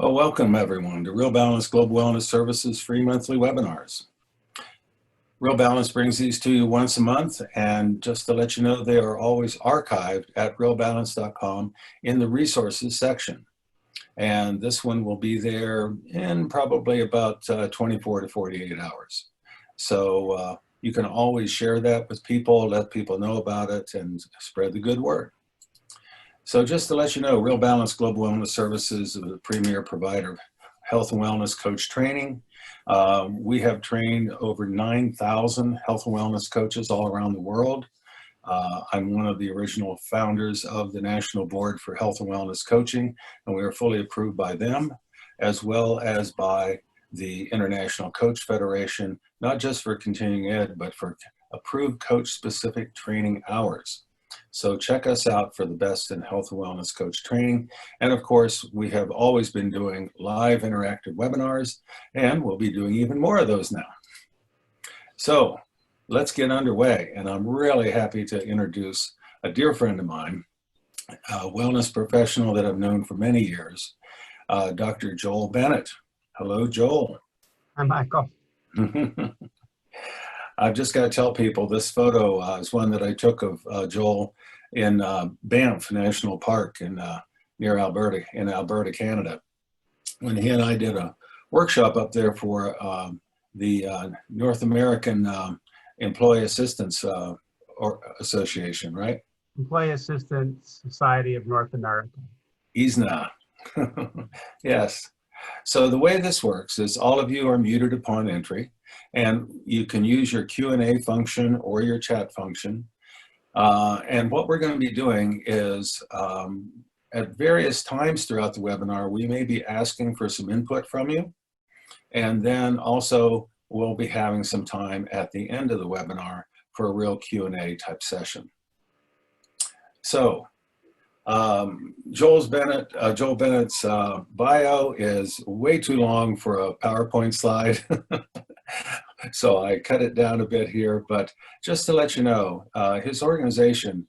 Well, welcome everyone to Real Balance Global Wellness Services free monthly webinars. Real Balance brings these to you once a month, and just to let you know, they are always archived at realbalance.com in the resources section. And this one will be there in probably about 24 to 48 hours. So you can always share that with people, let people know about it, and spread the good word. So just to let you know, Real Balance Global Wellness Services is the premier provider of health and wellness coach training. We have trained over 9,000 health and wellness coaches all around the world. I'm one of the original founders of the National Board for Health and Wellness Coaching, and we are fully approved by them, as well as by the International Coach Federation, not just for continuing ed, but for approved coach-specific training hours. So check us out for the best in health and wellness coach training. And of course, we have always been doing live interactive webinars, and we'll be doing even more of those now. So let's get underway. And I'm really happy to introduce a dear friend of mine, a wellness professional that I've known for many years, Dr. Joel Bennett. Hello, Joel. Hi, Michael. I've just got to tell people this photo is one that I took of Joel in Banff National Park in near Alberta, in Alberta, Canada, when he and I did a workshop up there for the North American Employee Assistance Association, right? Employee Assistance Society of North America. ISNA. Yes. So the way this works is all of you are muted upon entry, and you can use your Q&A function or your chat function. And what we're going to be doing is at various times throughout the webinar, we may be asking for some input from you. And then also we'll be having some time at the end of the webinar for a real Q&A type session. So Joel Bennett's bio is way too long for a PowerPoint slide. So I cut it down a bit here, but just to let you know, his organization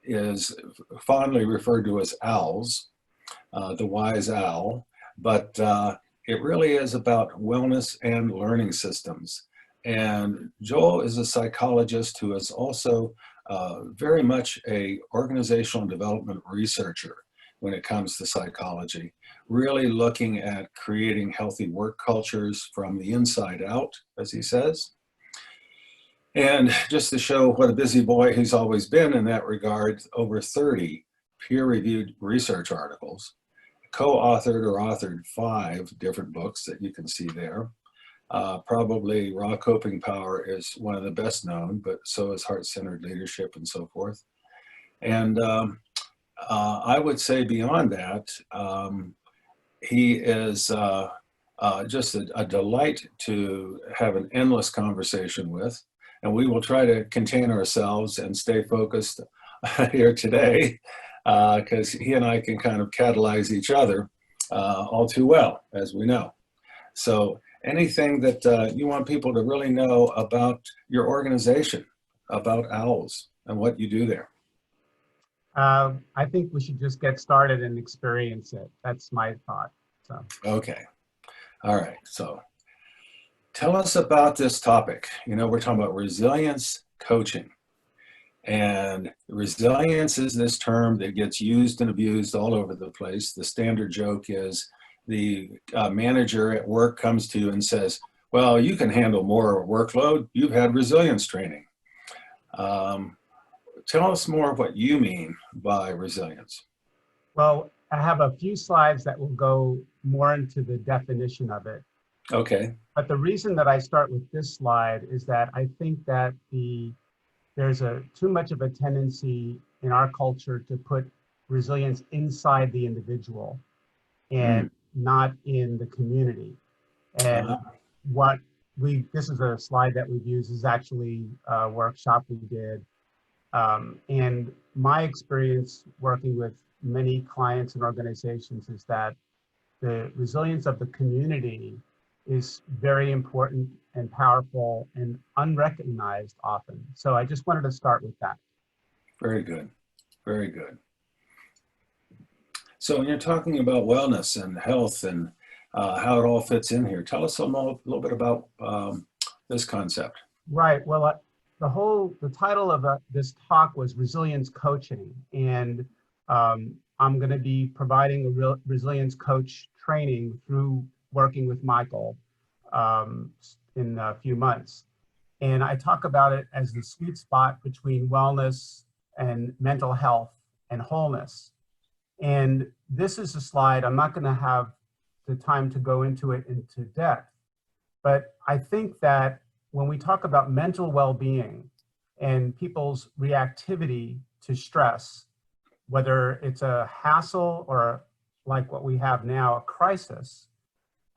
is fondly referred to as OWLS, the Wise Owl, but it really is about wellness and learning systems. And Joel is a psychologist who is also very much a organizational development researcher when it comes to psychology, really looking at creating healthy work cultures from the inside out, as he says. And just to show what a busy boy he's always been in that regard, over 30 peer-reviewed research articles, co-authored or authored 5 different books that you can see there. Probably Raw Coping Power is one of the best known, but so is Heart-Centered Leadership and so forth. And I would say beyond that, he is just a delight to have an endless conversation with. And we will try to contain ourselves and stay focused here today, because he and I can kind of catalyze each other all too well, as we know. So anything that you want people to really know about your organization, about OWLS, and what you do there? I think we should just get started and experience it. That's my thought. So. Okay. All right. So tell us about this topic. You know, we're talking about resilience coaching. And resilience is this term that gets used and abused all over the place. The standard joke is the manager at work comes to you and says, well, you can handle more workload. You've had resilience training. Tell us more of what you mean by resilience. Well, I have a few slides that will go more into the definition of it. Okay. But the reason that I start with this slide is that I think that there's too much of a tendency in our culture to put resilience inside the individual and not in the community. And this is a slide that we've used, is actually a workshop we did. And my experience working with many clients and organizations is that the resilience of the community is very important and powerful and unrecognized often. So I just wanted to start with that. Very good. Very good. So when you're talking about wellness and health and how it all fits in here, tell us a little bit about this concept. Right. Well, the title of this talk was Resilience Coaching, and I'm going to be providing a resilience coach training through working with Michael in a few months. And I talk about it as the sweet spot between wellness and mental health and wholeness. And this is a slide, I'm not going to have the time to go into it into depth, but I think that when we talk about mental well-being and people's reactivity to stress, whether it's a hassle or like what we have now, a crisis,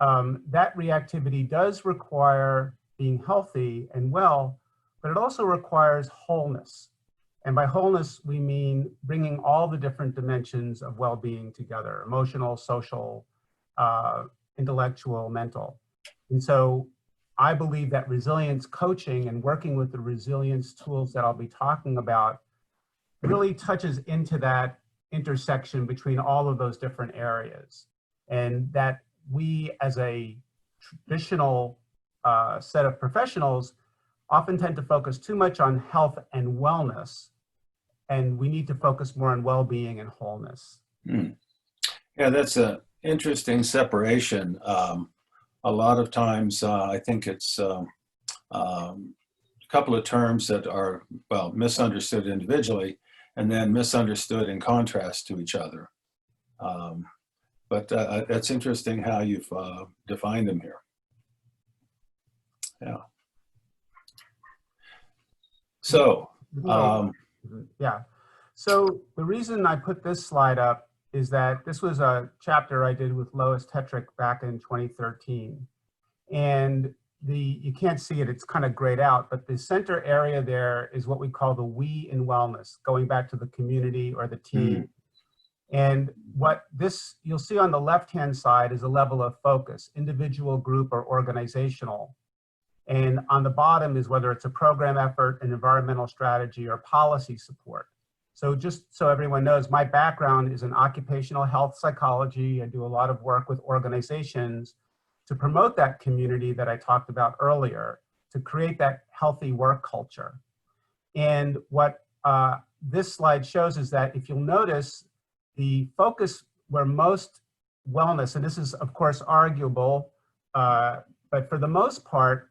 that reactivity does require being healthy and well, but it also requires wholeness. And by wholeness, we mean bringing all the different dimensions of well-being together: emotional, social, intellectual, mental. And so I believe that resilience coaching and working with the resilience tools that I'll be talking about really touches into that intersection between all of those different areas. And that we, as a traditional set of professionals, often tend to focus too much on health and wellness, and we need to focus more on well-being and wholeness. Yeah, that's an interesting separation. A lot of times, I think it's a couple of terms that are, well, misunderstood individually and then misunderstood in contrast to each other. But that's interesting how you've defined them here. Yeah. So, yeah. So the reason I put this slide up is that this was a chapter I did with Lois Tetrick back in 2013. And you can't see it, it's kind of grayed out, but the center area there is what we call the we in wellness, going back to the community or the team. And what you'll see on the left-hand side is a level of focus, individual, group, or organizational. And on the bottom is whether it's a program effort, an environmental strategy, or policy support. So just so everyone knows, my background is in occupational health psychology. I do a lot of work with organizations to promote that community that I talked about earlier, to create that healthy work culture. And what this slide shows is that if you'll notice, the focus where most wellness, and this is of course arguable, but for the most part,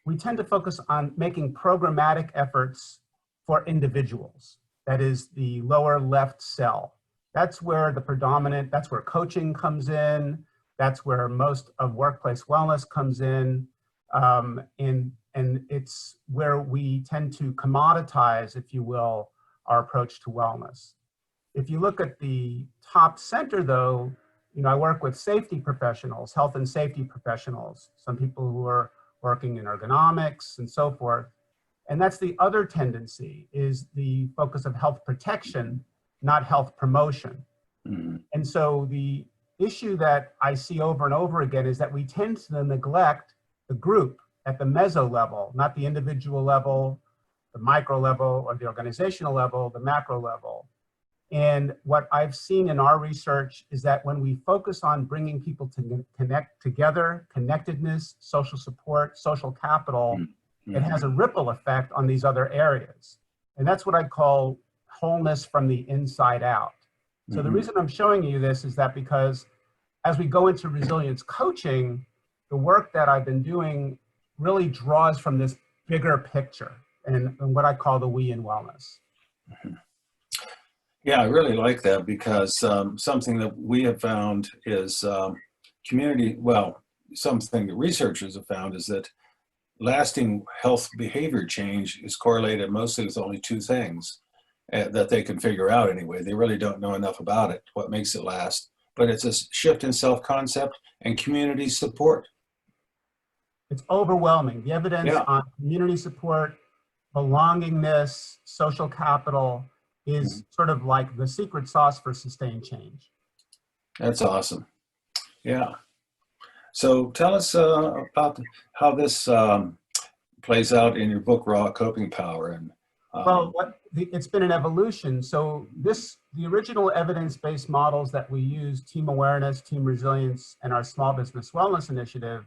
we tend to focus on making programmatic efforts for individuals. That is the lower left cell. That's where that's where coaching comes in. That's where most of workplace wellness comes in. And it's where we tend to commoditize, if you will, our approach to wellness. If you look at the top center though, I work with safety professionals, health and safety professionals, some people who are working in ergonomics and so forth. And that's the other tendency, is the focus of health protection, not health promotion. And so the issue that I see over and over again is that we tend to neglect the group at the meso level, not the individual level, the micro level, or the organizational level, the macro level. And what I've seen in our research is that when we focus on bringing people to connect together, connectedness, social support, social capital, it has a ripple effect on these other areas. And that's what I call wholeness from the inside out. So the reason I'm showing you this is that because as we go into resilience coaching, the work that I've been doing really draws from this bigger picture and what I call the we in wellness. Yeah, I really like that because something that we have found is something that researchers have found is that lasting health behavior change is correlated mostly with only two things that they can figure out anyway. They really don't know enough about it, what makes it last, but it's a shift in self-concept and community support. It's overwhelming. The evidence on community support, belongingness, social capital is sort of like the secret sauce for sustained change. That's awesome. Yeah. So tell us about how this plays out in your book, Raw Coping Power, and Well, it's been an evolution. So the original evidence-based models that we use, team awareness, team resilience, and our small business wellness initiative,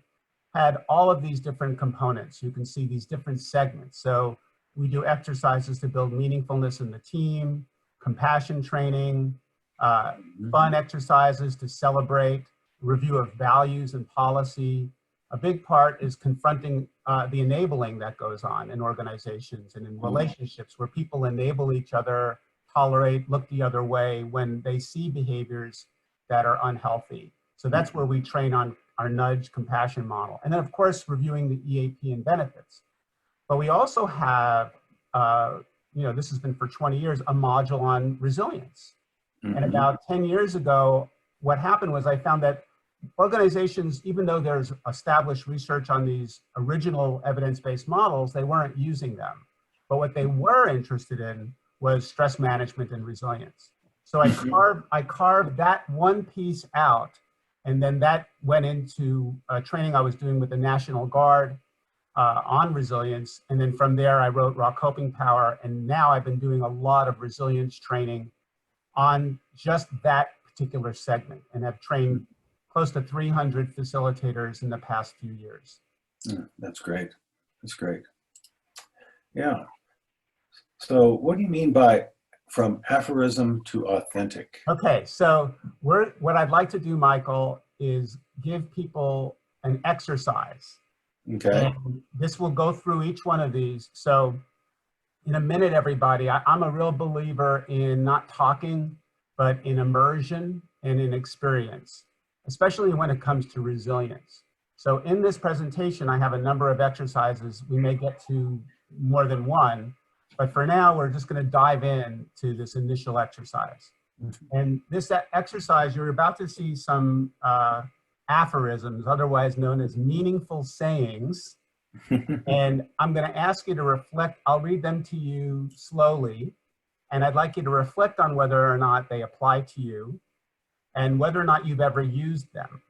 had all of these different components. You can see these different segments. So we do exercises to build meaningfulness in the team, compassion training, fun exercises to celebrate, review of values and policy. A big part is confronting the enabling that goes on in organizations and in relationships where people enable each other, tolerate, look the other way when they see behaviors that are unhealthy. So that's where we train on our nudge compassion model. And then of course, reviewing the EAP and benefits. But we also have, this has been for 20 years, a module on resilience. And about 10 years ago, what happened was I found that organizations, even though there's established research on these original evidence-based models, they weren't using them. But what they were interested in was stress management and resilience. So I carved that one piece out, and then that went into training I was doing with the National Guard on resilience. And then from there, I wrote Raw Coping Power. And now I've been doing a lot of resilience training on just that particular segment, and have trained close to 300 facilitators in the past few years. That's great. That's great. Yeah. So what do you mean by from aphorism to authentic? Okay, so what I'd like to do, Michael, is give people an exercise. Okay. And this will go through each one of these. So in a minute, everybody, I'm a real believer in not talking, but in immersion and in experience, especially when it comes to resilience. So in this presentation, I have a number of exercises. We may get to more than one, but for now, we're just going to dive in to this initial exercise. And this exercise, you're about to see some aphorisms, otherwise known as meaningful sayings. And I'm going to ask you to reflect. I'll read them to you slowly. And I'd like you to reflect on whether or not they apply to you and whether or not you've ever used them.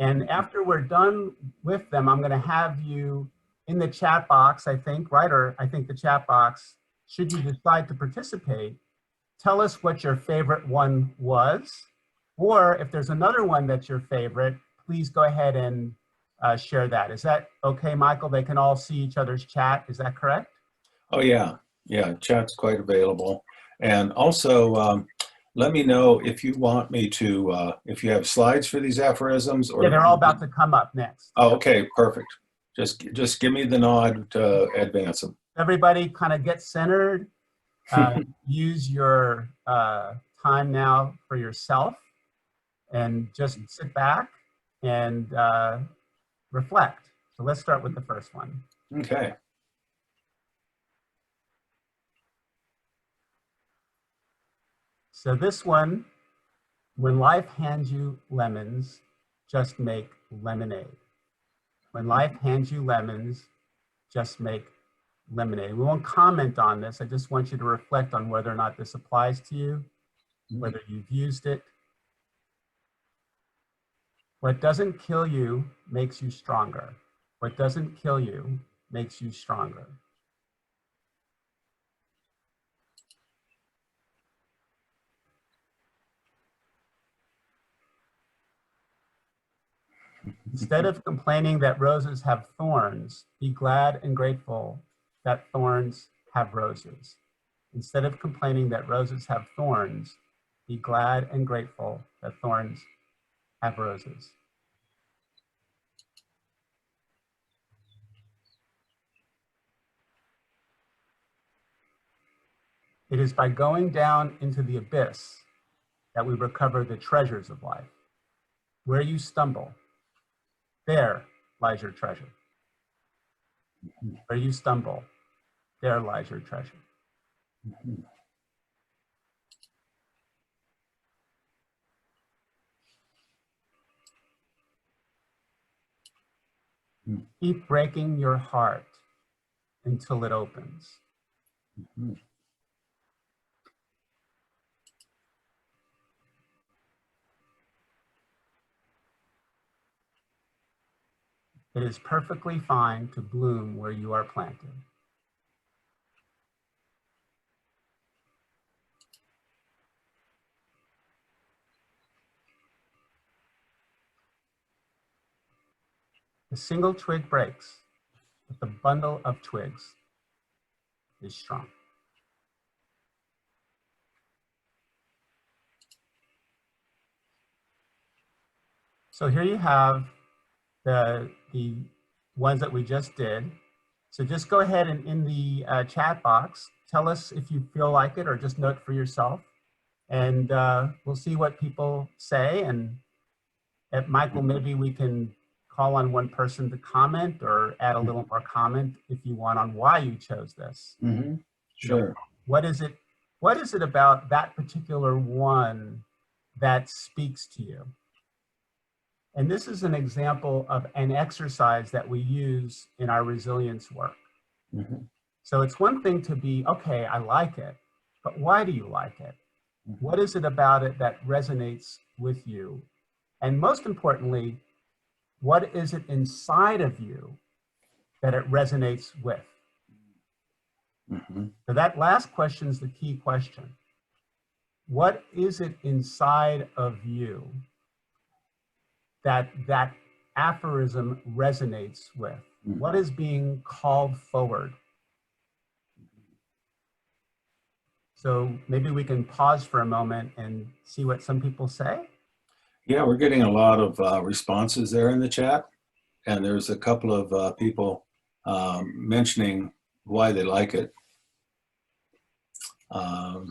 And after we're done with them, I'm going to have you in the chat box, I think, right? Or I think the chat box, should you decide to participate, tell us what your favorite one was. Or if there's another one that's your favorite, please go ahead and share that. Is that okay, Michael? They can all see each other's chat. Is that correct? Oh, yeah. Yeah, chat's quite available. And also, let me know if you want me to, if you have slides for these aphorisms. Or yeah, they're all about to come up next. Oh, okay, perfect. Just give me the nod to advance them. Everybody kind of get centered. Use your time now for yourself and just sit back and reflect. So let's start with the first one. Okay. So this one, when life hands you lemons, just make lemonade. When life hands you lemons, just make lemonade. We won't comment on this. I just want you to reflect on whether or not this applies to you, whether you've used it. What doesn't kill you makes you stronger. What doesn't kill you makes you stronger. Instead of complaining that roses have thorns, be glad and grateful that thorns have roses. Instead of complaining that roses have thorns, be glad and grateful that thorns have roses. It is by going down into the abyss that we recover the treasures of life. Where you stumble, there lies your treasure. Where you stumble, there lies your treasure. Keep breaking your heart until it opens. It is perfectly fine to bloom where you are planted. A single twig breaks, but the bundle of twigs is strong. So here you have the ones that we just did. So just go ahead and in the chat box, tell us if you feel like it or just note for yourself. And we'll see what people say. And at Michael, maybe we can call on one person to comment or add a little more comment if you want on why you chose this. Mm-hmm. Sure. You know, what is it about that particular one that speaks to you? And this is an example of an exercise that we use in our resilience work. Mm-hmm. So it's one thing to be, okay, I like it, but why do you like it? Mm-hmm. What is it about it that resonates with you? And most importantly, what is it inside of you that it resonates with? Mm-hmm. So that last question is the key question. What is it inside of you that aphorism resonates with? Mm-hmm. What is being called forward? So maybe we can pause for a moment and see what some people say. Yeah, we're getting a lot of responses there in the chat. And there's a couple of people mentioning why they like it. Let's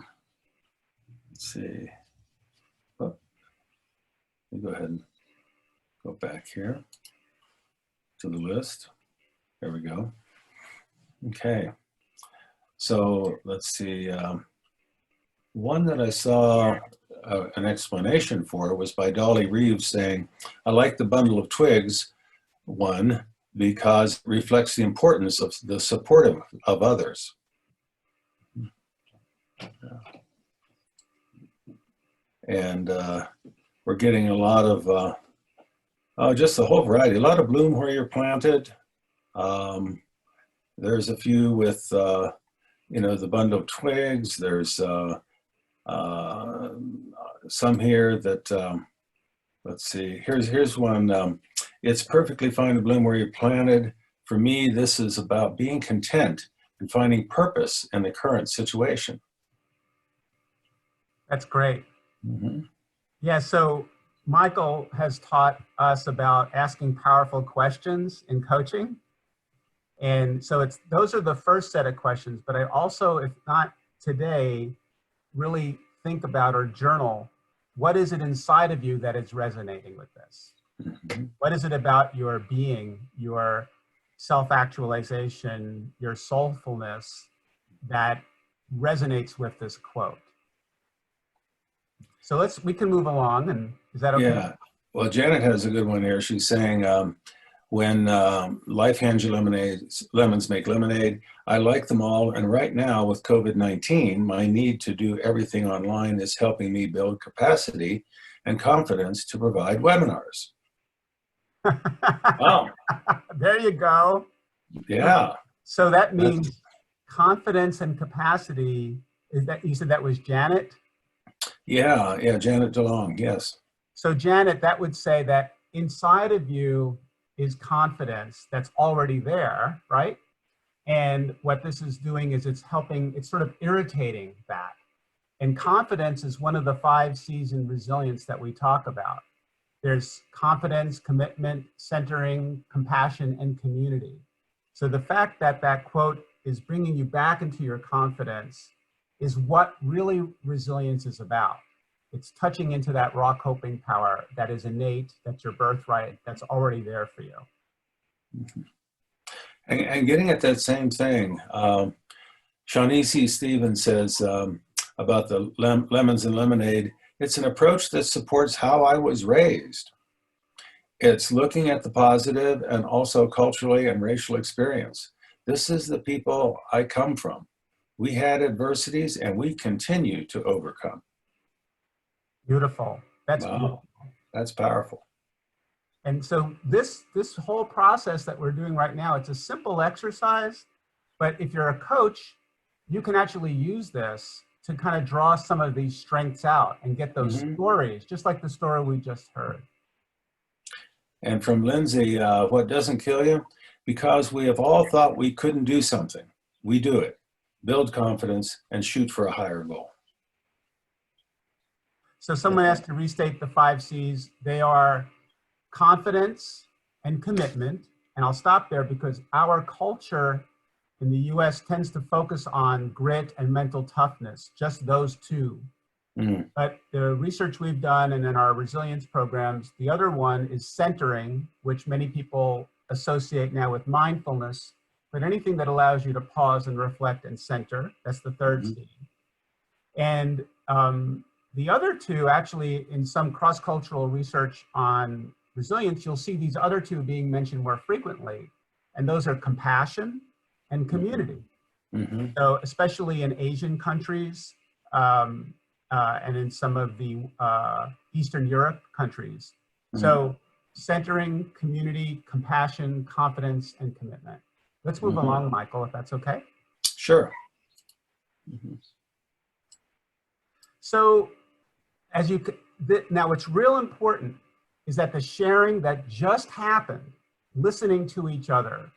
see. Oh, let me go ahead and go back here to the list. There we go. Okay. So let's see. One that I saw an explanation for was by Dolly Reeves saying, I like the bundle of twigs one because it reflects the importance of the support of others. And we're getting a lot of, just a whole variety, a lot of bloom where you're planted. There's a few with, you know, the bundle of twigs. There's some here that, let's see, here's one. It's perfectly fine to bloom where you're planted. For me, this is about being content and finding purpose in the current situation. That's great. Mm-hmm. Yeah, so Michael has taught us about asking powerful questions in coaching. And so those are the first set of questions, but I also, if not today, really think about or journal, what is it inside of you that is resonating with this? Mm-hmm. What is it about your being, your self-actualization, your soulfulness that resonates with this quote? So we can move along, and is that okay? Yeah, well, Janet has a good one here. She's saying, when life hands you lemons make lemonade. I like them all. And right now with COVID-19, my need to do everything online is helping me build capacity and confidence to provide webinars. Oh, there you go. yeah. So that means confidence and capacity. Is that, you said that was Janet? Yeah, Janet DeLong, yes. So Janet, that would say that inside of you is confidence that's already there, right? And what this is doing is it's sort of irritating that. And confidence is one of the 5 C's in resilience that we talk about. There's confidence, commitment, centering, compassion, and community. So the fact that that quote is bringing you back into your confidence is what really resilience is about. It's touching into that raw coping power that is innate, that's your birthright, that's already there for you. Mm-hmm. And getting at that same thing, Shaughnessy Stevens says about the lemons and lemonade, it's an approach that supports how I was raised. It's looking at the positive and also culturally and racial experience. This is the people I come from. We had adversities and we continue to overcome. Beautiful. That's beautiful. That's powerful. And so this whole process that we're doing right now, it's a simple exercise, but if you're a coach, you can actually use this to kind of draw some of these strengths out and get those stories, just like the story we just heard. And from Lindsay, what doesn't kill you? Because we have all thought we couldn't do something. We do it. Build confidence and shoot for a higher goal. So someone asked to restate the 5 C's. They are confidence and commitment. And I'll stop there because our culture in the US tends to focus on grit and mental toughness, just those two. Mm. But the research we've done and in our resilience programs, the other one is centering, which many people associate now with mindfulness, but anything that allows you to pause and reflect and center, that's the 3rd C. And the other two, actually, in some cross-cultural research on resilience, you'll see these other two being mentioned more frequently, and those are compassion and community. So especially in Asian countries and in some of the Eastern Europe countries. So centering, community, compassion, confidence, and commitment. Let's move along, Michael, if that's okay. Sure. So as you now, what's real important is that the sharing that just happened, listening to each other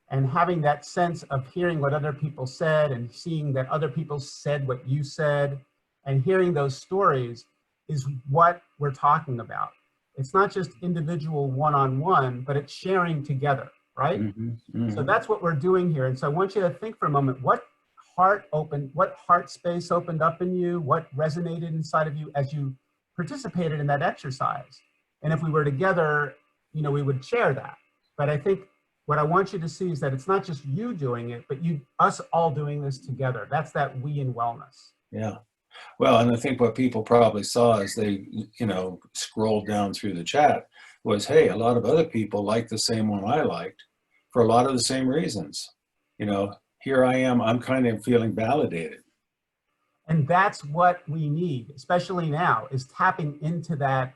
and having that sense of hearing what other people said and seeing that other people said what you said and hearing those stories is what we're talking about. It's not just individual one-on-one, but it's sharing together, right? So that's what we're doing here. And so I want you to think for a moment, what heart space opened up in you, what resonated inside of you as you participated in that exercise. And if we were together, you know, we would share that. But I think what I want you to see is that it's not just you doing it, but us all doing this together. That's that we in wellness. Yeah. Well, and I think what people probably saw as they, you know, scrolled down through the chat was, hey, a lot of other people like the same one I liked for a lot of the same reasons. You know, here I am, I'm kind of feeling validated. And that's what we need, especially now, is tapping into that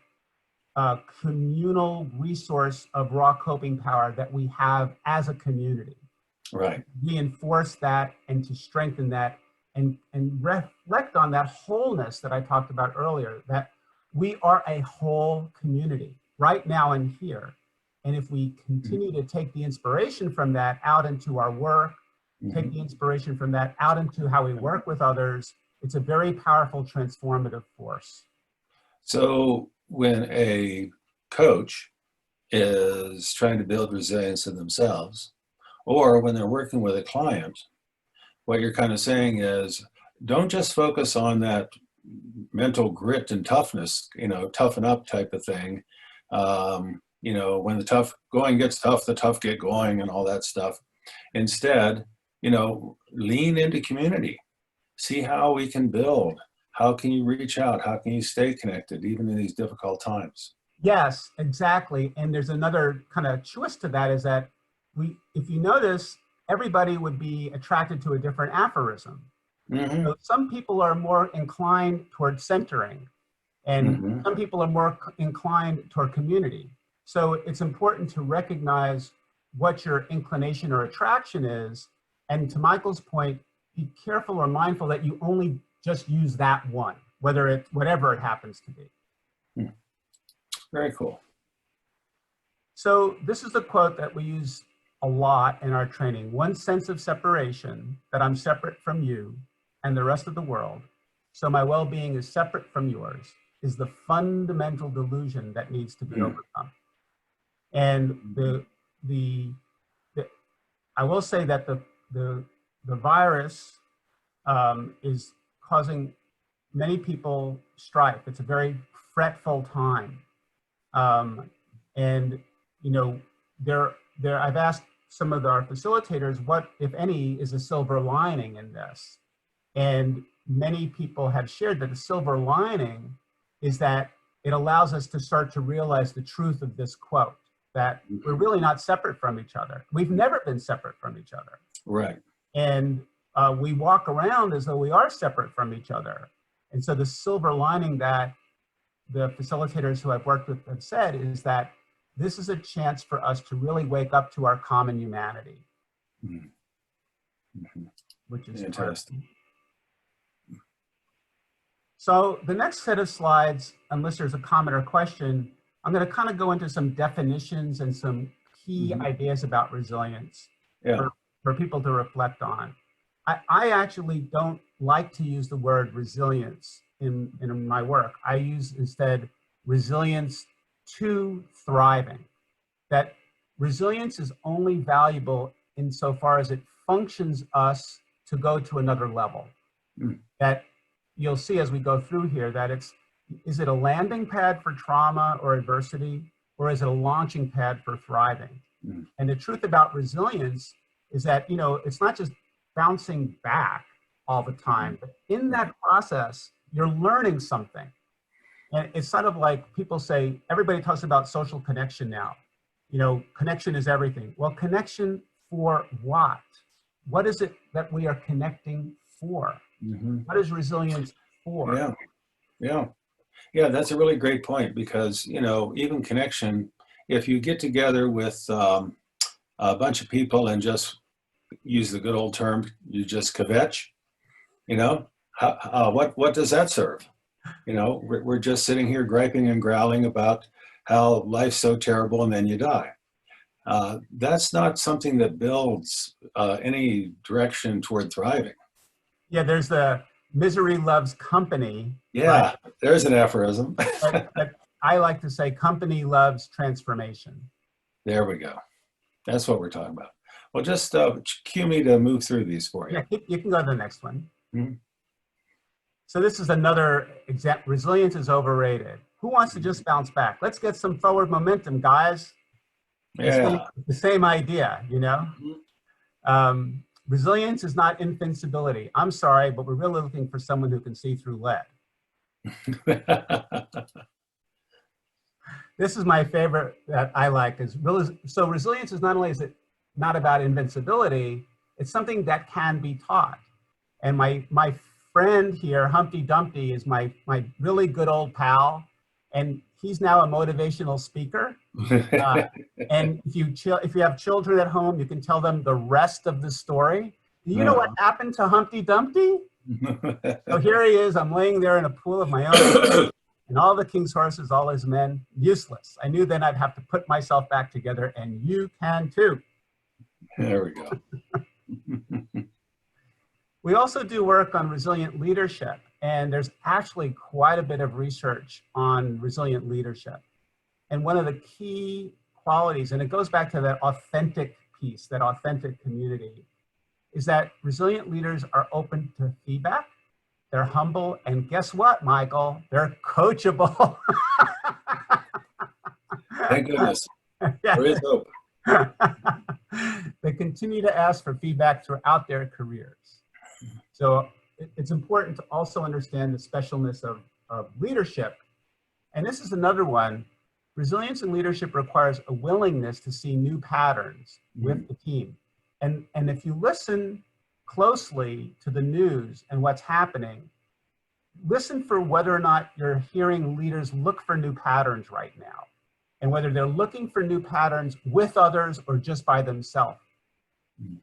communal resource of raw coping power that we have as a community. Right. Reinforce that and to strengthen that and reflect on that wholeness that I talked about earlier, that we are a whole community right now and here. And if we continue to take the inspiration from that out into our work, take the inspiration from that out into how we work with others, it's a very powerful transformative force. So when a coach is trying to build resilience in themselves, or when they're working with a client, what you're kind of saying is, don't just focus on that mental grit and toughness, you know, toughen up type of thing. You know, when the tough going gets tough, the tough get going and all that stuff. Instead, you know, lean into community. See how we can build. How can you reach out? How can you stay connected even in these difficult times? Yes, exactly. And there's another kind of twist to that is that if you notice, everybody would be attracted to a different aphorism. So some people are more inclined toward centering, and some people are more inclined toward community. So it's important to recognize what your inclination or attraction is. And to Michael's point, be careful or mindful that you only just use that one, whatever it happens to be. Very cool. So this is a quote that we use a lot in our training. One sense of separation, that I'm separate from you and the rest of the world, so my well-being is separate from yours, is the fundamental delusion that needs to be overcome. And I will say that the virus is causing many people strife. It's a very fretful time. And, you know, I've asked some of our facilitators, what, if any, is a silver lining in this? And many people have shared that the silver lining is that it allows us to start to realize the truth of this quote, that we're really not separate from each other. We've never been separate from each other. Right. And we walk around as though we are separate from each other. And so the silver lining that the facilitators who I've worked with have said is that this is a chance for us to really wake up to our common humanity, which is fantastic. So the next set of slides, unless there's a comment or question, I'm going to kind of go into some definitions and some key ideas about resilience for people to reflect on. I actually don't like to use the word resilience in my work. I use instead resilience to thriving. That resilience is only valuable insofar as it functions us to go to another level. That you'll see as we go through here that is it a landing pad for trauma or adversity, or is it a launching pad for thriving? And the truth about resilience is that, you know, it's not just bouncing back all the time, but in that process, you're learning something. And it's sort of like people say, everybody talks about social connection now. You know, connection is everything. Well, connection for what? What is it that we are connecting for? What is resilience for? Yeah, that's a really great point, because, you know, even connection, if you get together with a bunch of people and just use the good old term, you just kvetch, you know, what does that serve? You know, we're just sitting here griping and growling about how life's so terrible, and then you die. That's not something that builds any direction toward thriving. Yeah, there's the misery loves company. Yeah, right? There's an aphorism. but I like to say company loves transformation. There we go. That's what we're talking about. Well, just cue me to move through these for you. Yeah, you can go to the next one. So this is another example. Resilience is overrated. Who wants to just bounce back? Let's get some forward momentum, guys. Yeah. It's the same idea, you know? Resilience is not invincibility. I'm sorry, but we're really looking for someone who can see through lead. This is my favorite that I like. So resilience is not only is it not about invincibility, it's something that can be taught. And my friend here, Humpty Dumpty, is my really good old pal, and he's now a motivational speaker. And if you have children at home, you can tell them the rest of the story. Do you know what happened to Humpty Dumpty? So here he is. I'm laying there in a pool of my own, and all the king's horses, all his men, useless. I knew then I'd have to put myself back together, and you can too. There we go. We also do work on resilient leadership, and there's actually quite a bit of research on resilient leadership. And one of the key qualities, and it goes back to that authentic piece, that authentic community, is that resilient leaders are open to feedback, they're humble, and guess what, Michael? They're coachable. Thank goodness. There is hope. They continue to ask for feedback throughout their careers. So it's important to also understand the specialness of leadership. And this is another one. Resilience in leadership requires a willingness to see new patterns with the team. And if you listen closely to the news and what's happening, listen for whether or not you're hearing leaders look for new patterns right now, and whether they're looking for new patterns with others or just by themselves.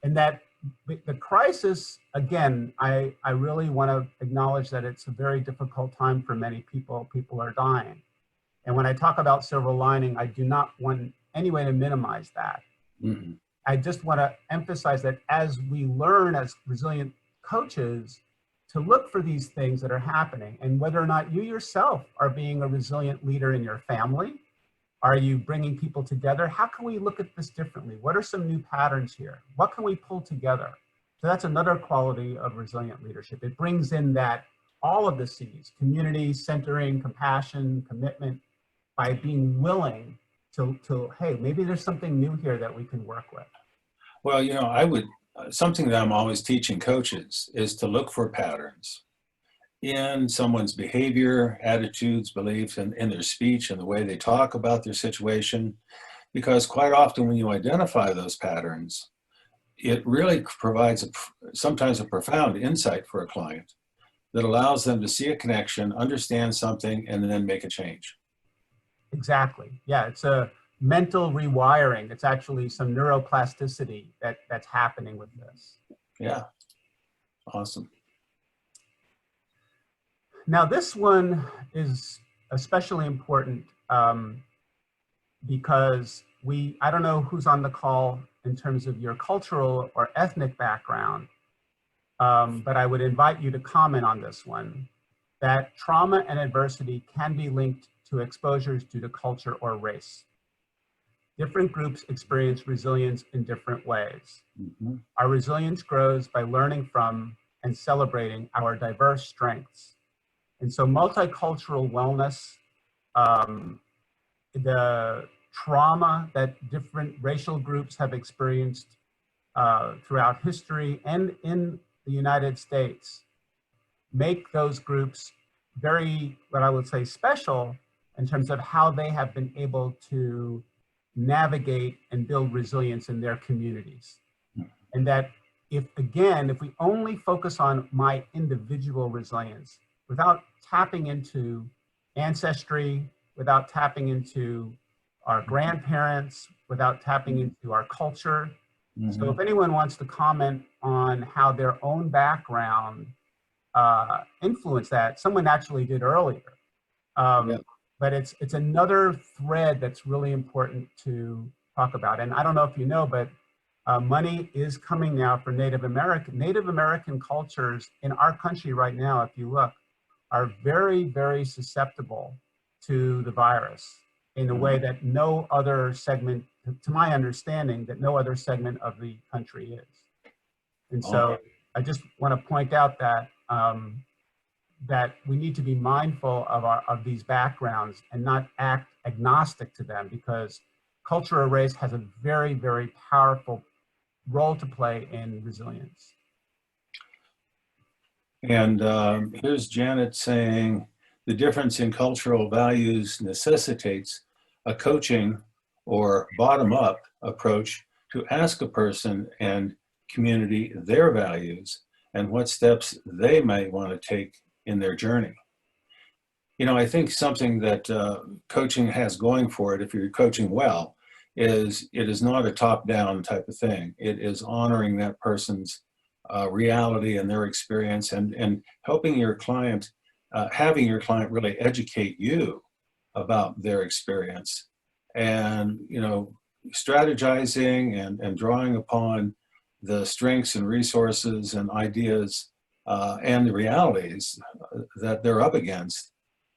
And that the crisis, again, I really want to acknowledge that it's a very difficult time for many people. People are dying. And when I talk about silver lining, I do not want any way to minimize that. I just want to emphasize that as we learn as resilient coaches to look for these things that are happening, and whether or not you yourself are being a resilient leader in your family, are you bringing people together? How can we look at this differently? What are some new patterns here? What can we pull together? So that's another quality of resilient leadership. It brings in that all of the C's: community, centering, compassion, commitment, by being willing to hey, maybe there's something new here that we can work with. Well, you know, something that I'm always teaching coaches is to look for patterns in someone's behavior, attitudes, beliefs, and in their speech and the way they talk about their situation. Because quite often when you identify those patterns, it really provides sometimes a profound insight for a client that allows them to see a connection, understand something, and then make a change. Exactly. Yeah, it's a mental rewiring. It's actually some neuroplasticity that's happening with this. Yeah, awesome. Now this one is especially important. because I don't know who's on the call in terms of your cultural or ethnic background, but I would invite you to comment on this one, that trauma and adversity can be linked to exposures due to culture or race. Different groups experience resilience in different ways. Mm-hmm. Our resilience grows by learning from and celebrating our diverse strengths. And so multicultural wellness, the trauma that different racial groups have experienced throughout history and in the United States, make those groups very, what I would say, special in terms of how they have been able to navigate and build resilience in their communities. And that if we only focus on my individual resilience without tapping into ancestry, without tapping into our grandparents, without tapping into our culture. Mm-hmm. So if anyone wants to comment on how their own background influenced that, someone actually did earlier. But it's another thread that's really important to talk about. And I don't know if you know, but money is coming now for Native American cultures in our country right now, if you look, are very, very susceptible to the virus in a way that no other segment, to my understanding, that no other segment of the country is. And so I just want to point out that that we need to be mindful of these backgrounds and not act agnostic to them, because culture or race has a very, very powerful role to play in resilience. And here's Janet saying, the difference in cultural values necessitates a coaching or bottom-up approach to ask a person and community their values and what steps they might want to take in their journey. You know, I think something that coaching has going for it, if you're coaching well, is it is not a top-down type of thing. It is honoring that person's reality and their experience, and helping your client, having your client really educate you about their experience, and, you know, strategizing and drawing upon the strengths and resources and ideas and the realities that they're up against,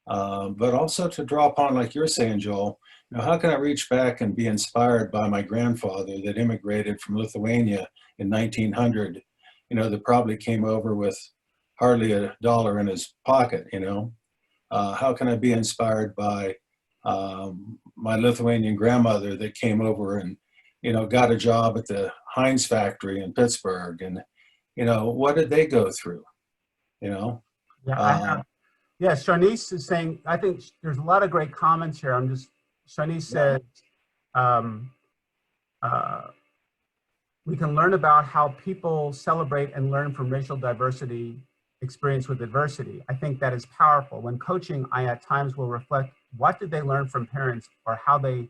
but also to draw upon, like you're saying, Joel, you know, how can I reach back and be inspired by my grandfather that immigrated from Lithuania in 1900, you know, that probably came over with hardly $1 in his pocket, you know? How can I be inspired by my Lithuanian grandmother that came over and, you know, got a job at the Heinz factory in Pittsburgh, and, you know, what did they go through, you know? Yeah, yeah, Shanice is saying, I think there's a lot of great comments here. Shanice said, we can learn about how people celebrate and learn from racial diversity experience with adversity. I think that is powerful. When coaching, I at times will reflect, what did they learn from parents, or how they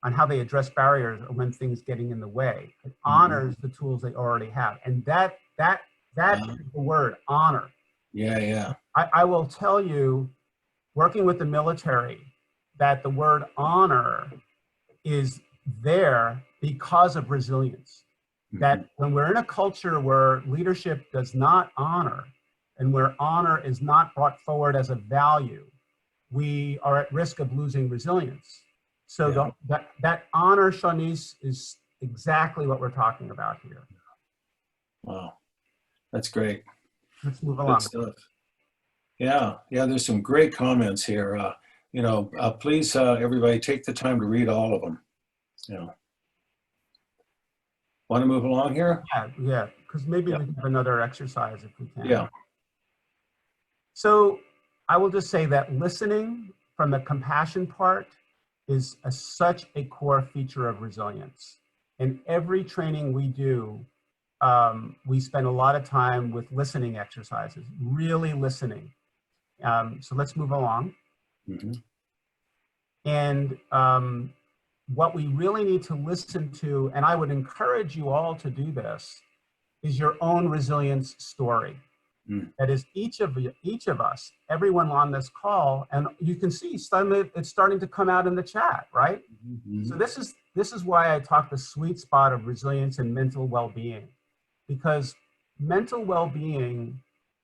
address barriers or when things getting in the way. It honors the tools they already have. And that is the word, honor. Yeah. I will tell you, working with the military, that the word honor is there because of resilience. That when we're in a culture where leadership does not honor, and where honor is not brought forward as a value, we are at risk of losing resilience. So that honor, Shanice, is exactly what we're talking about here. Wow, that's great. Let's move along. Good stuff. Yeah, there's some great comments here. You know, please, everybody, take the time to read all of them. You know, want to move along here? Yeah, because maybe we can have another exercise if we can. Yeah. So I will just say that listening from the compassion part is such a core feature of resilience. In every training we do, we spend a lot of time with listening exercises, really listening. So let's move along. And what we really need to listen to, and I would encourage you all to do this, is your own resilience story. That is each of us, everyone on this call, and you can see it's starting to come out in the chat, right? So this is why I talk the sweet spot of resilience and mental well-being, because mental well-being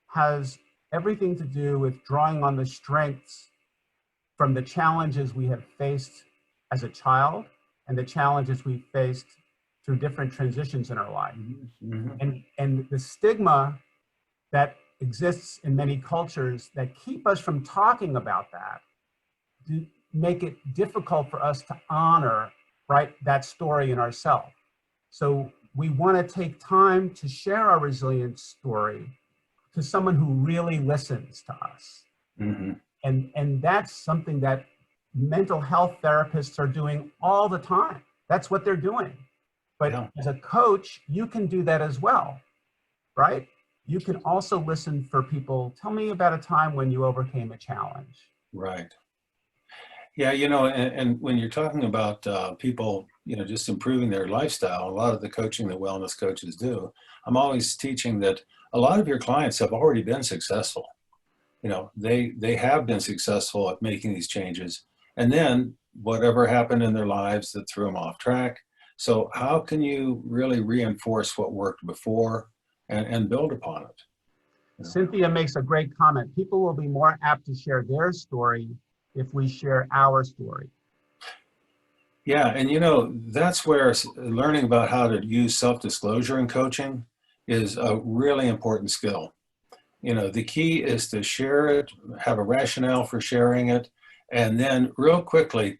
has everything to do with drawing on the strengths from the challenges we have faced as a child and the challenges we faced through different transitions in our life. And the stigma that exists in many cultures that keep us from talking about that make it difficult for us to honor, right, that story in ourselves. So we want to take time to share our resilience story to someone who really listens to us. And that's something that mental health therapists are doing all the time. That's what they're doing. But as a coach, you can do that as well, right? You can also listen for people. Tell me about a time when you overcame a challenge. Right. Yeah, you know, and when you're talking about people, you know, just improving their lifestyle, a lot of the coaching that wellness coaches do, I'm always teaching that a lot of your clients have already been successful. You know, they have been successful at making these changes. And then whatever happened in their lives that threw them off track. So how can you really reinforce what worked before and build upon it? You know? Cynthia makes a great comment. People will be more apt to share their story if we share our story. Yeah, and you know, that's where learning about how to use self-disclosure in coaching is a really important skill. You know, the key is to share it, have a rationale for sharing it, and then real quickly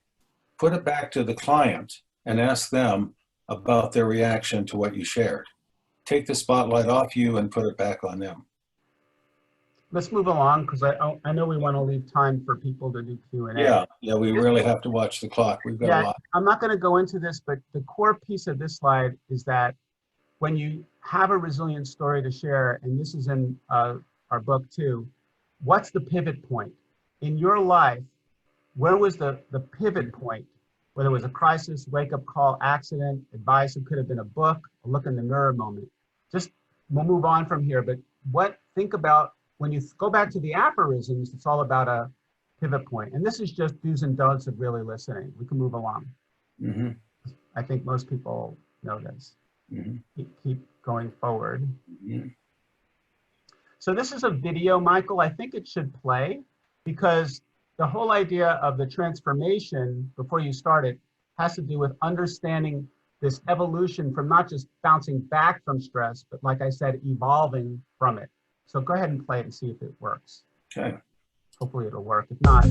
put it back to the client and ask them about their reaction to what you shared. Take the spotlight off you and put it back on them. Let's move along, because I know we want to leave time for people to do Q&A. Yeah, we really have to watch the clock. We've got a lot. I'm not going to go into this, but the core piece of this slide is that when you have a resilient story to share, and this is in our book too, what's the pivot point? In your life, where was the pivot point? Whether it was a crisis, wake-up call, accident, advice, it could have been a book, a look in the mirror moment. Just, we'll move on from here, but think about, when you go back to the aphorisms, it's all about a pivot point. And this is just do's and don'ts of really listening. We can move along. I think most people know this. Keep going forward. So this is a video, Michael. I think it should play, because the whole idea of the transformation before you start it has to do with understanding this evolution from not just bouncing back from stress, but like I said, evolving from it. So go ahead and play it and see if it works. Okay. Hopefully it'll work. If not.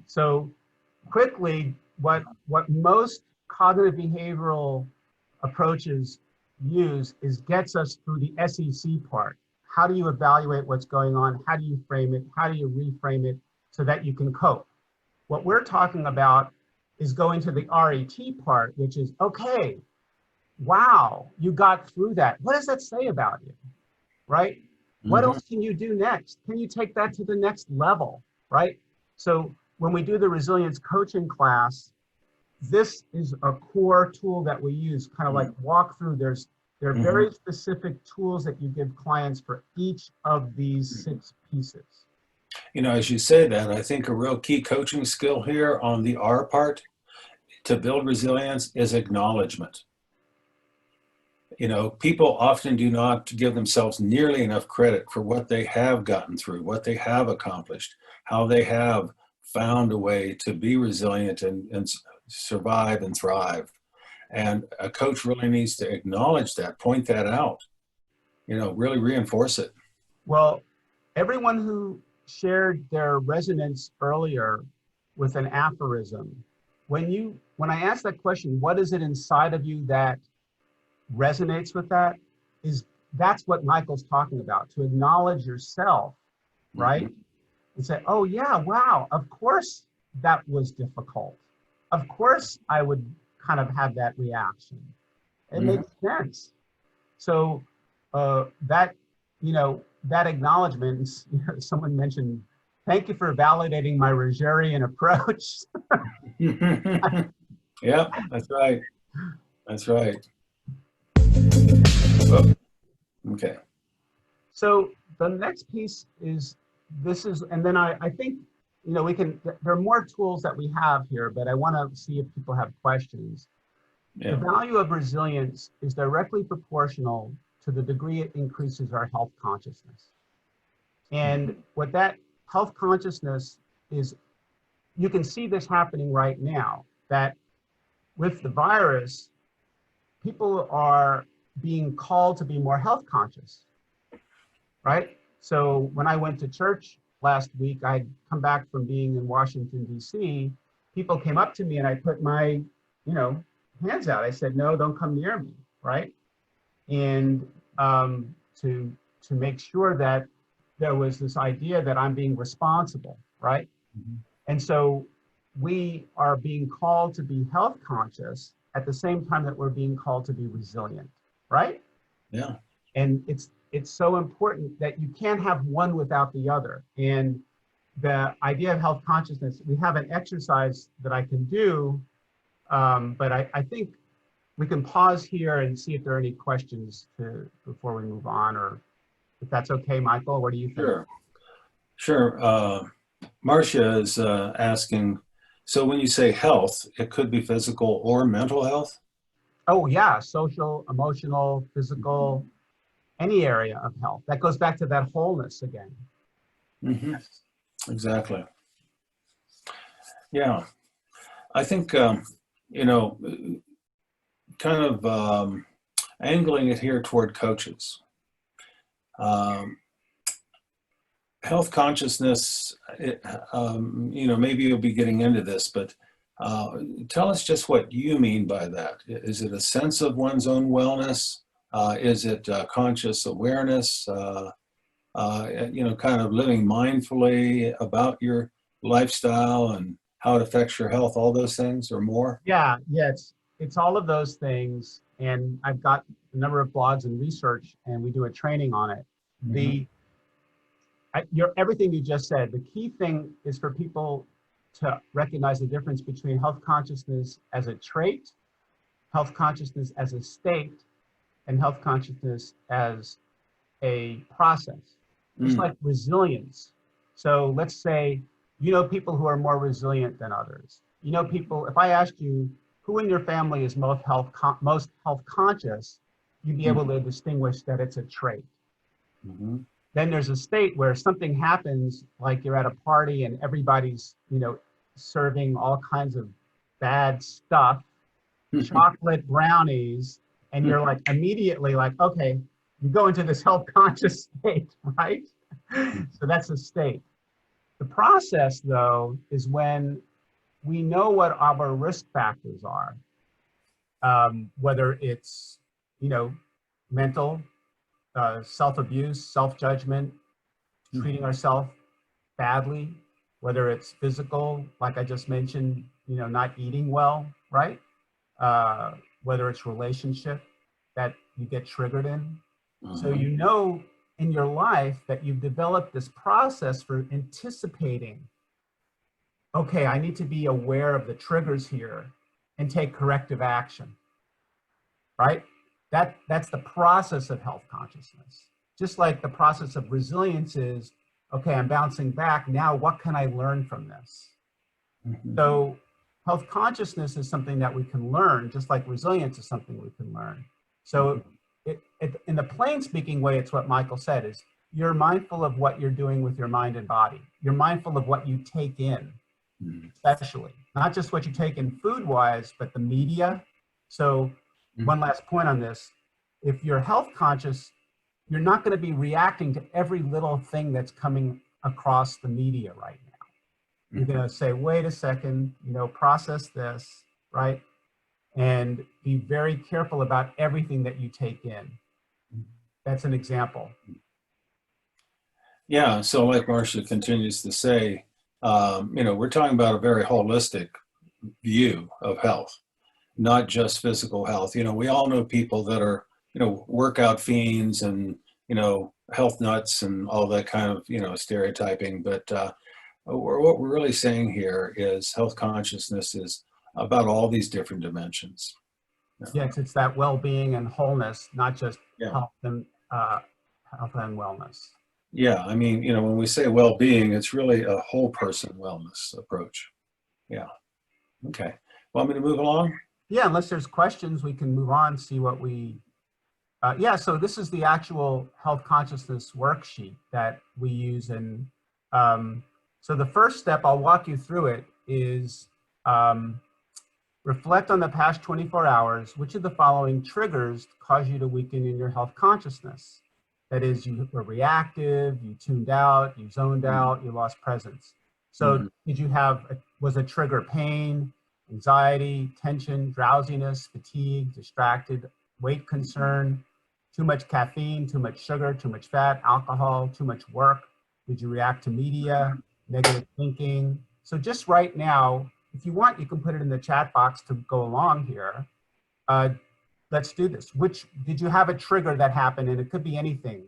So quickly, what most cognitive behavioral approaches use is gets us through the SEC part. How do you evaluate what's going on? How do you frame it? How do you reframe it so that you can cope? What we're talking about is going to the RET part, which is, okay, wow, you got through that. What does that say about you, right? What else can you do next? Can you take that to the next level, right? So when we do the resilience coaching class, this is a core tool that we use, kind of like walk through. There are very specific tools that you give clients for each of these 6 pieces. You know, as you say that, I think a real key coaching skill here on the R part to build resilience is acknowledgement. You know, people often do not give themselves nearly enough credit for what they have gotten through, what they have accomplished, how they have found a way to be resilient and survive and thrive. And a coach really needs to acknowledge that, point that out, you know, really reinforce it. Well, everyone who shared their resonance earlier with an aphorism, when I ask that question, what is it inside of you that resonates with that, that's what Michael's talking about, to acknowledge yourself, right? And say, oh yeah, wow, of course that was difficult. Of course I would kind of have that reaction. It makes sense. So that, that acknowledgement, someone mentioned, thank you for validating my Rogerian approach. Yeah, that's right. That's right. Whoa. Okay. So the next piece is, and then I think, there are more tools that we have here, but I want to see if people have questions. Yeah. The value of resilience is directly proportional to the degree it increases our health consciousness. And what that health consciousness is, you can see this happening right now, that with the virus, people are being called to be more health conscious, right? So when I went to church last week, I'd come back from being in Washington, D.C., people came up to me and I put my, hands out. I said, no, don't come near me, right? And to make sure that there was this idea that I'm being responsible, right? And so we are being called to be health conscious at the same time that we're being called to be resilient, right? Yeah. And it's so important that you can't have one without the other. And the idea of health consciousness, we have an exercise that I can do, but I think we can pause here and see if there are any questions before we move on, or if that's okay, Michael, what do you think? Sure. Marcia is asking, so when you say health, it could be physical or mental health? Oh yeah, social, emotional, physical, any area of health. That goes back to that wholeness again. Yes. Exactly. Yeah. I think, kind of angling it here toward coaches. Health consciousness, maybe you'll be getting into this, but tell us just what you mean by that. Is it a sense of one's own wellness? Is it conscious awareness? Kind of living mindfully about your lifestyle and how it affects your health, all those things or more? Yeah, it's all of those things. And I've got a number of blogs and research, and we do a training on it. Everything you just said, the key thing is for people to recognize the difference between health consciousness as a trait, health consciousness as a state, and health consciousness as a process. Just like resilience. So let's say, people who are more resilient than others. People, if I asked you who in your family is most health conscious, you'd be able to distinguish that it's a trait. Then there's a state where something happens, like you're at a party and everybody's, serving all kinds of bad stuff, chocolate brownies, and you're like immediately like, okay, you go into this health conscious state, right? So that's a state. The process, though, is when we know what our risk factors are, whether it's, mental, self-abuse, self-judgment, treating ourselves badly, whether it's physical, like I just mentioned, not eating well, right? Whether it's relationship that you get triggered in. So in your life that you've developed this process for anticipating, okay, I need to be aware of the triggers here and take corrective action, right? That's the process of health consciousness. Just like the process of resilience is, okay, I'm bouncing back. Now, what can I learn from this? So health consciousness is something that we can learn, just like resilience is something we can learn. So in the plain speaking way, it's what Michael said, is you're mindful of what you're doing with your mind and body. You're mindful of what you take in, especially, not just what you take in food-wise, but the media. So one last point on this, if you're health conscious, you're not going to be reacting to every little thing that's coming across the media right now. You're going to say, wait a second, process this, right? And be very careful about everything that you take in. That's an example. Yeah, so like Marcia continues to say, we're talking about a very holistic view of health, not just physical health. We all know people that are, workout fiends and, health nuts and all that kind of, stereotyping. But what we're really saying here is health consciousness is about all these different dimensions. Yes, it's that well-being and wholeness, not just health and wellness. Yeah, I mean, when we say well-being, it's really a whole person wellness approach. Yeah. Okay. Want me to move along? Yeah, unless there's questions, we can move on, see what we... so this is the actual health consciousness worksheet that we use. And so the first step, I'll walk you through it, is reflect on the past 24 hours. Which of the following triggers cause you to weaken in your health consciousness? That is, you were reactive, you tuned out, you zoned out, you lost presence. So did you was a trigger pain, anxiety, tension, drowsiness, fatigue, distracted, weight concern, too much caffeine, too much sugar, too much fat, alcohol, too much work? Did you react to media, negative thinking? So just right now, if you want, you can put it in the chat box to go along here. Let's do this. Did you have a trigger that happened? And it could be anything.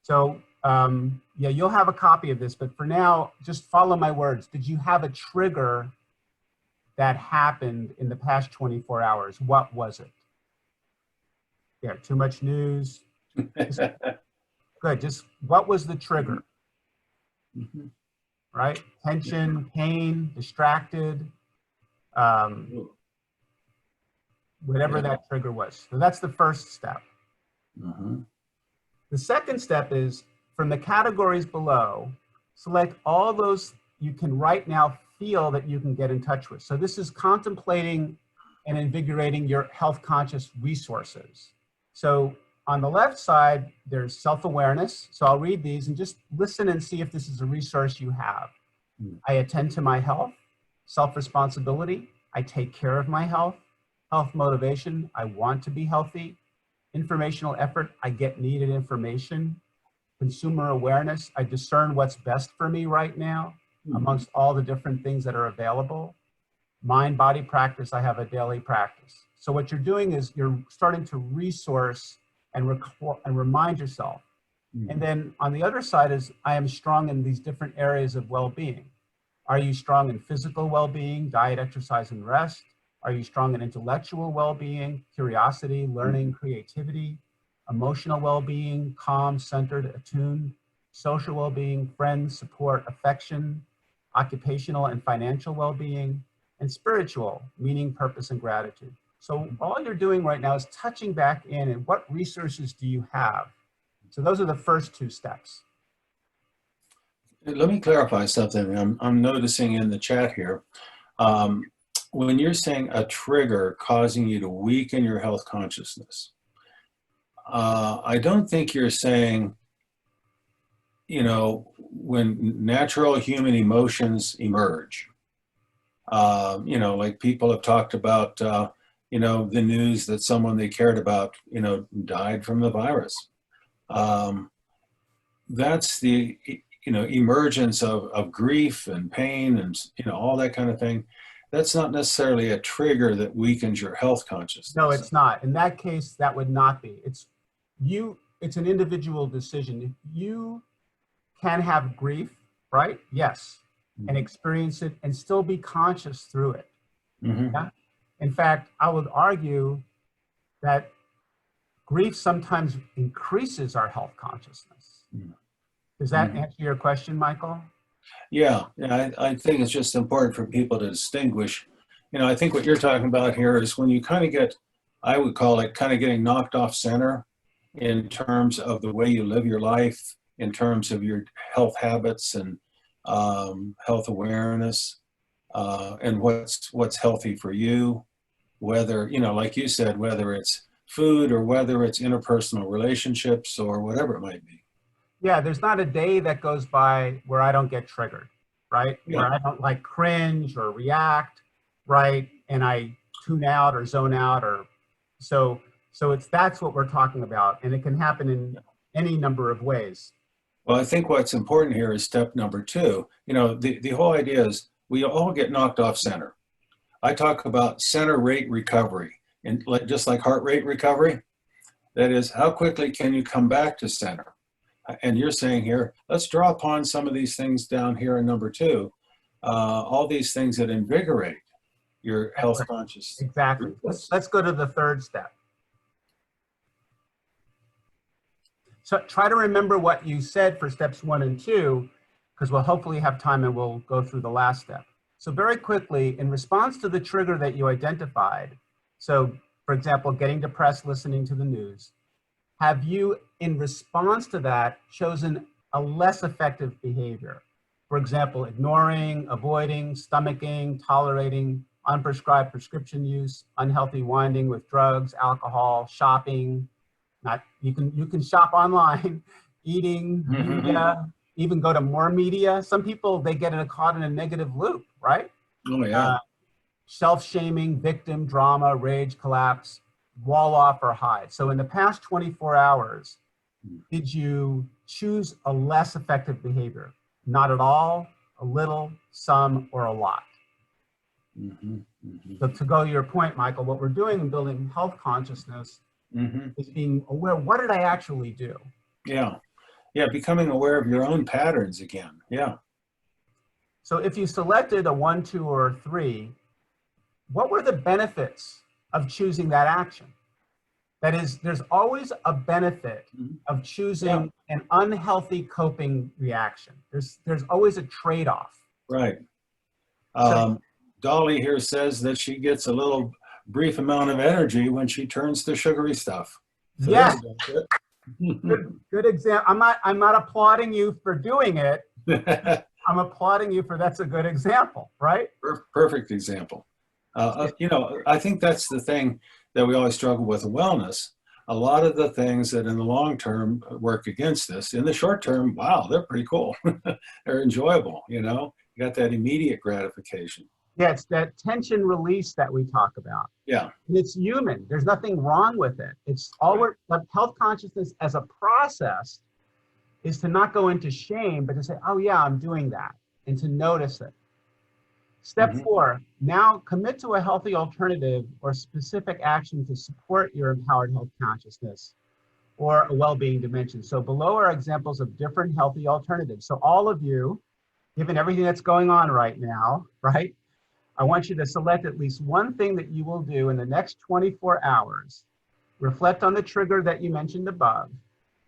So yeah, you'll have a copy of this, but for now, just follow my words. Did you have a trigger that happened in the past 24 hours? What was it? Yeah, too much news. Good, just what was the trigger? Right? Tension, pain, distracted, whatever that trigger was. So that's the first step. The second step is, from the categories below, select all those you can right now feel that you can get in touch with. So this is contemplating and invigorating your health conscious resources. So on the left side, there's self-awareness. So I'll read these and just listen and see if this is a resource you have. I attend to my health. Self-responsibility, I take care of my health. Health motivation, I want to be healthy. Informational effort, I get needed information. Consumer awareness, I discern what's best for me right now amongst all the different things that are available. Mind-body practice, I have a daily practice. So what you're doing is you're starting to resource and remind yourself. And then on the other side is, I am strong in these different areas of well-being. Are you strong in physical well-being, diet, exercise, and rest? Are you strong in intellectual well-being, curiosity, learning, creativity, emotional well-being, calm, centered, attuned, social well-being, friends, support, affection, occupational and financial well-being, and spiritual, meaning, purpose, and gratitude? So all you're doing right now is touching back in and what resources do you have? So those are the first two steps. Let me clarify something. I'm noticing in the chat here. When you're saying a trigger causing you to weaken your health consciousness, I don't think you're saying, when natural human emotions emerge, like people have talked about, the news that someone they cared about, died from the virus. That's the, emergence of grief and pain and, all that kind of thing. That's not necessarily a trigger that weakens your health consciousness. No, it's not. In that case, that would not be. It's an individual decision. You can have grief, right? Yes. And experience it and still be conscious through it. Yeah? In fact, I would argue that grief sometimes increases our health consciousness. Does that answer your question, Michael? Yeah, I think it's just important for people to distinguish. I think what you're talking about here is when you kind of get, I would call it kind of getting knocked off center in terms of the way you live your life, in terms of your health habits and health awareness, and what's healthy for you, whether, like you said, whether it's food or whether it's interpersonal relationships or whatever it might be. Yeah, there's not a day that goes by where I don't get triggered, right? Where Yeah. I don't like cringe or react, right? And I tune out or zone out or so that's what we're talking about. And it can happen in any number of ways. Well, I think what's important here is step number two. You know, the whole idea is we all get knocked off center. I talk about center rate recovery, and just like heart rate recovery, that is, how quickly can you come back to center? And you're saying here, let's draw upon some of these things down here in number two, all these things that invigorate your health conscious. Exactly. Let's go to the third step. So try to remember what you said for steps 1 and 2, because we'll hopefully have time and we'll go through the last step. So very quickly, in response to the trigger that you identified, so for example, getting depressed listening to the news, have you, in response to that, chosen a less effective behavior? For example, ignoring, avoiding, stomaching, tolerating unprescribed prescription use, unhealthy winding with drugs, alcohol, shopping. You can shop online, eating, media, even go to more media. Some people, they get caught in a negative loop, right? Oh, yeah. Self-shaming, victim, drama, rage, collapse, wall off or hide. So in the past 24 hours, did you choose a less effective behavior? Not at all, a little, some, or a lot? So to go to your point, Michael, what we're doing in building health consciousness is being aware, what did I actually do? Yeah. Yeah, becoming aware of your own patterns again. Yeah. So if you selected a 1, 2, or 3, what were the benefits of choosing that action? That is, there's always a benefit of choosing an unhealthy coping reaction. There's always a trade-off. Right. So, Dolly here says that she gets a little brief amount of energy when she turns to sugary stuff. So yeah, good example. I'm not applauding you for doing it. I'm applauding you for that's a good example, right? Perfect example. You know, I think that's the thing that we always struggle with in wellness. A lot of the things that in the long term work against us, in the short term, wow, they're pretty cool. They're enjoyable, you know, you got that immediate gratification. Yeah, it's that tension release that we talk about. Yeah. And it's human. There's nothing wrong with it. It's all but health consciousness as a process is to not go into shame, but to say, oh yeah, I'm doing that, and to notice it. Step 4, now commit to a healthy alternative or specific action to support your empowered health consciousness or a well-being dimension. So below are examples of different healthy alternatives. So all of you, given everything that's going on right now, right? I want you to select at least one thing that you will do in the next 24 hours. Reflect on the trigger that you mentioned above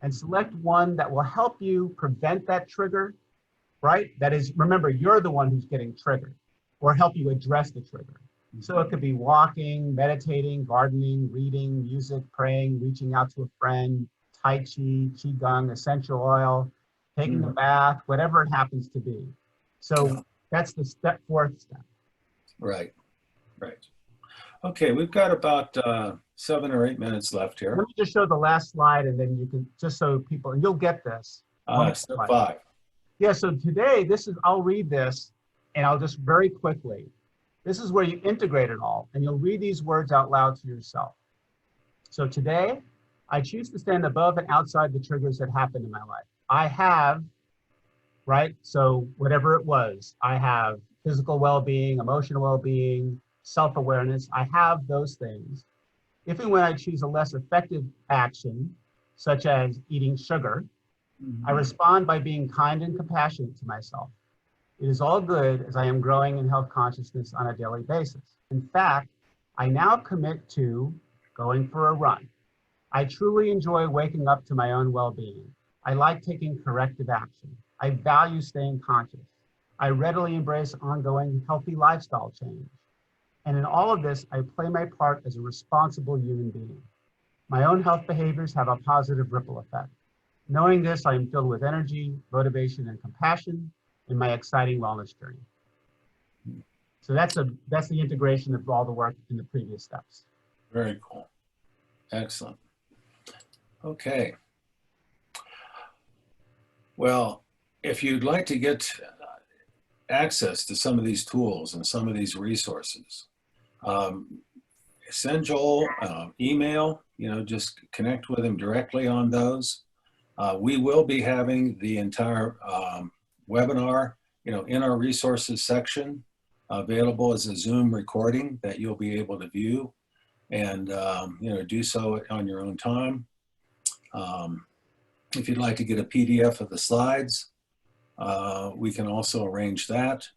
and select one that will help you prevent that trigger, right? That is, remember, you're the one who's getting triggered, or help you address the trigger. So it could be walking, meditating, gardening, reading, music, praying, reaching out to a friend, Tai Chi, Qigong, essential oil, taking a bath, whatever it happens to be. So that's the 4th step. Right, right. Okay, we've got about 7 or 8 minutes left here. Let me just show the last slide and then you can, just so people, and you'll get this. Step 5. Yeah, so today, I'll read this and I'll just very quickly, this is where you integrate it all and you'll read these words out loud to yourself. So today, I choose to stand above and outside the triggers that happen in my life. I have, right? So whatever it was, I have physical well-being, emotional well-being, self-awareness. I have those things. If and when I choose a less effective action, such as eating sugar, I respond by being kind and compassionate to myself. It is all good as I am growing in health consciousness on a daily basis. In fact, I now commit to going for a run. I truly enjoy waking up to my own well-being. I like taking corrective action. I value staying conscious. I readily embrace ongoing healthy lifestyle change. And in all of this, I play my part as a responsible human being. My own health behaviors have a positive ripple effect. Knowing this, I am filled with energy, motivation, and compassion in my exciting wellness journey. So that's the integration of all the work in the previous steps. Very cool. Excellent. Okay. Well, if you'd like to get access to some of these tools and some of these resources, send Joel email, just connect with him directly on those. We will be having the entire webinar, in our resources section, available as a Zoom recording that you'll be able to view and, do so on your own time. If you'd like to get a PDF of the slides, we can also arrange that.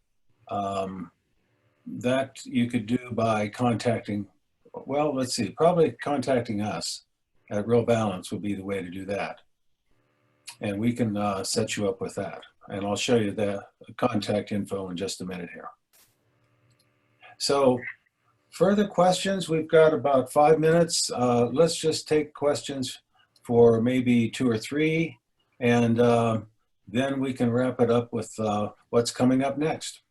That you could do by contacting, well, let's see, probably contacting us at Real Balance would be the way to do that. And we can set you up with that. And I'll show you the contact info in just a minute here. So further questions, we've got about 5 minutes. Let's just take questions for maybe 2 or 3, and then we can wrap it up with what's coming up next.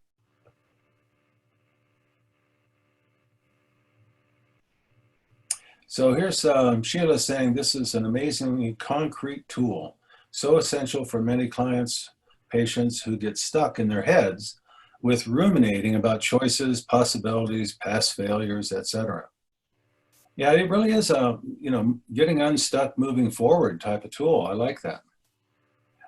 So here's Sheila saying, this is an amazingly concrete tool, so essential for many clients, patients who get stuck in their heads with ruminating about choices, possibilities, past failures, etc. Yeah, it really is a, getting unstuck, moving forward type of tool. I like that.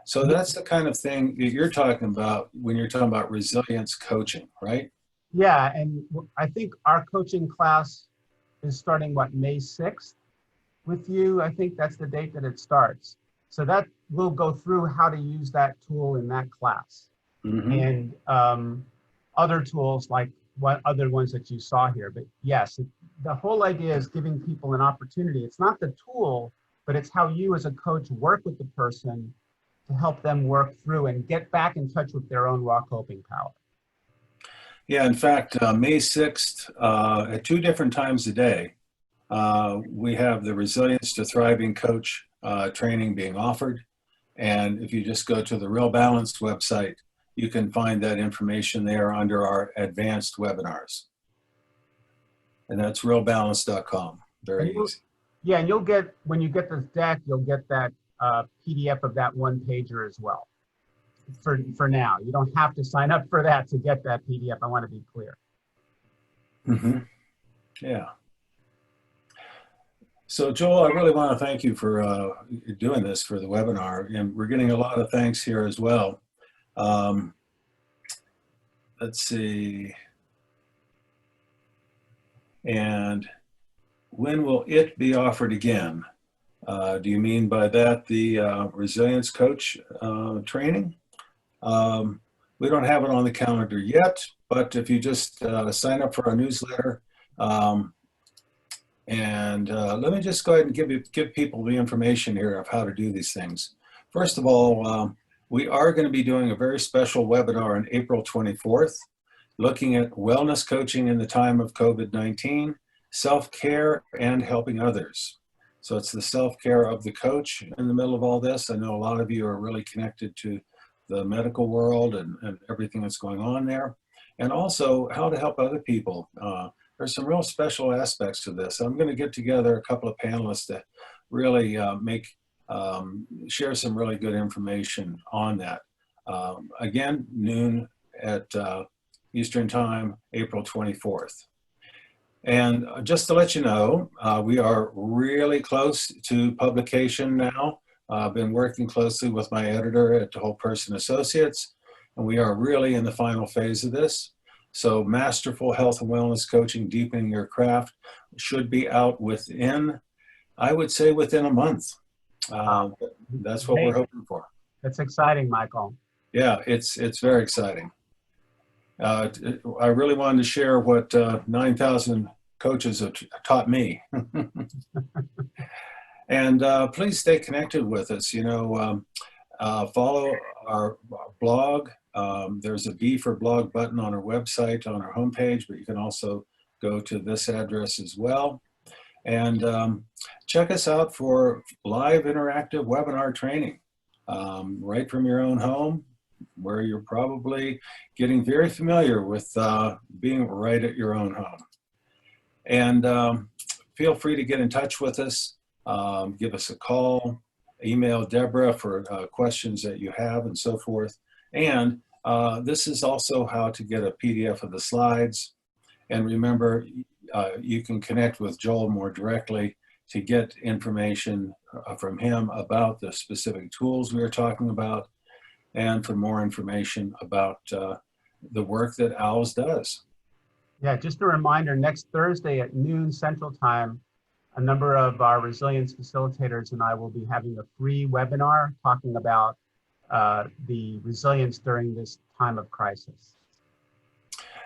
So that's the kind of thing that you're talking about when you're talking about resilience coaching, right? Yeah, and I think our coaching class is starting, May 6th with you. I think that's the date that it starts. So that we'll go through how to use that tool in that class. Mm-hmm. And other tools like what other ones that you saw here. But yes, the whole idea is giving people an opportunity. It's not the tool, but it's how you as a coach work with the person to help them work through and get back in touch with their own raw coping power. Yeah, in fact, May 6th, at 2 different times a day, we have the Resilience to Thriving Coach training being offered. And if you just go to the Real Balance website, you can find that information there under our advanced webinars. And that's realbalance.com. Very easy. Yeah, and you'll get, when you get this deck, you'll get that PDF of that 1-pager as well. For now, you don't have to sign up for that to get that PDF. I want to be clear. Mm-hmm. Yeah. So Joel, I really want to thank you for doing this for the webinar, and we're getting a lot of thanks here as well. Let's see. And when will it be offered again? Do you mean by that the resilience coach training? We don't have it on the calendar yet, but if you just sign up for our newsletter, and let me just go ahead and give people the information here of how to do these things. First of all, we are going to be doing a very special webinar on April 24th, looking at wellness coaching in the time of COVID-19, self-care, and helping others. So it's the self-care of the coach in the middle of all this. I know a lot of you are really connected to the medical world and everything that's going on there, and also how to help other people. There's some real special aspects to this. I'm going to get together a couple of panelists to really share some really good information on that. Again, noon at Eastern Time, April 24th. And just to let you know, we are really close to publication now. I've been working closely with my editor at Whole Person Associates, and we are really in the final phase of this. So Masterful Health and Wellness Coaching, Deepening Your Craft should be out within, I would say within a month. That's what we're hoping for. That's exciting, Michael. Yeah, it's very exciting. I really wanted to share what 9,000 coaches have taught me. And please stay connected with us. Follow our blog. There's a B for blog button on our website, on our homepage, but you can also go to this address as well. And check us out for live interactive webinar training right from your own home, where you're probably getting very familiar with being right at your own home. And feel free to get in touch with us. Give us a call, email Deborah for questions that you have and so forth. And this is also how to get a PDF of the slides. And remember, you can connect with Joel more directly to get information from him about the specific tools we are talking about, and for more information about the work that OWLS does. Yeah, just a reminder, next Thursday at noon Central Time, a number of our resilience facilitators and I will be having a free webinar talking about the resilience during this time of crisis.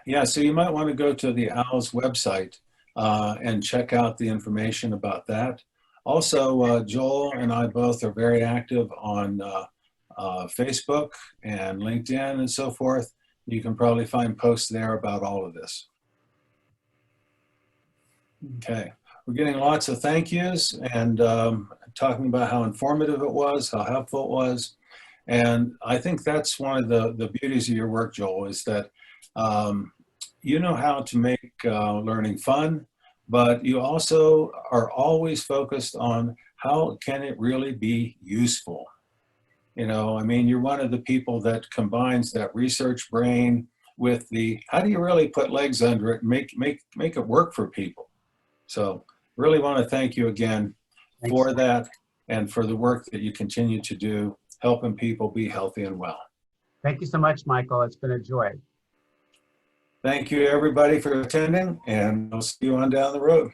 Yeah, so you might want to go to the OWLS website and check out the information about that. Also, Joel and I both are very active on Facebook and LinkedIn and so forth. You can probably find posts there about all of this. Okay, we're getting lots of thank yous and talking about how informative it was, how helpful it was. And I think that's one of the beauties of your work, Joel, is that you know how to make learning fun, but you also are always focused on how can it really be useful. You know, I mean, you're one of the people that combines that research brain with the how do you really put legs under it and make it work for people. So really want to thank you again for that and for the work that you continue to do, helping people be healthy and well. Thank you so much, Michael. It's been a joy. Thank you, everybody, for attending, and we'll see you on down the road.